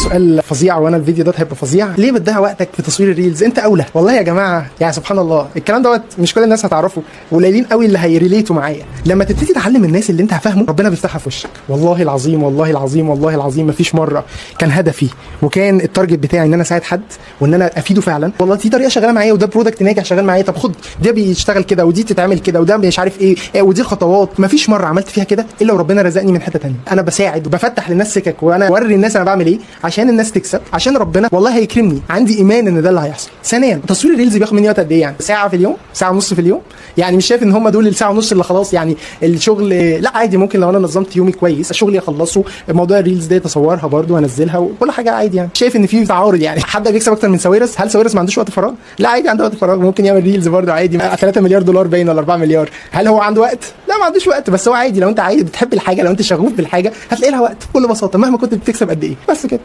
سؤال فظيع، وانا الفيديو ده هيبقى فظيع. ليه بتضيع وقتك في تصوير الريلز؟ انت اولى والله يا جماعه. يعني سبحان الله الكلام دوت مش كل الناس هتعرفه، قليلين قوي اللي هيريليتوا معايا. لما تبتدي تعلم الناس اللي انت فاهمه ربنا بيفتحها في وشك. والله العظيم والله العظيم والله العظيم مفيش مره كان هدفي وكان التارجت بتاعي ان انا اساعد حد وان انا افيده فعلا. والله دي طريقه شغاله معايا وده برودكت ناجح شغال معايا. طب خد ده بيشتغل كده ودي تتعمل كده وده مش عارف ايه ودي خطوات. مفيش مره عملت فيها كده الا وربنا رزقني من حته ثانيه. انا بساعد وبفتح للناس سكك وانا اوري الناس انا بعمل ايه عشان الناس تكسب، عشان ربنا والله هيكرمني. عندي ايمان ان ده اللي هيحصل. ثانيا تصوير الريلز بياخد مني وقت قد ايه؟ يعني ساعه في اليوم، ساعه ونص في اليوم. يعني مش شايف ان هم دول الساعه ونص اللي خلاص يعني الشغل؟ لا عادي، ممكن لو انا نظمت يومي كويس شغلي اخلصه. موضوع الريلز ده اتصورها برده وانزلها وكل حاجه عادي. يعني شايف ان في تعارض؟ يعني حد بيكسب اكتر من ساويرس؟ هل ساويرس ما عندوش وقت فراغ؟ لا عادي عنده وقت فراغ، ممكن يعمل ريلز برده عادي. 3 مليار دولار باين ولا 4 مليار. هل هو عنده وقت؟ لا ما عندوش وقت، بس هو عادي. لو انت عايز بتحب الحاجه، لو انت شغوف بالحاجه هتلاقي لها وقت بكل بساطه مهما كنت بتكسب قد ايه. بس كده.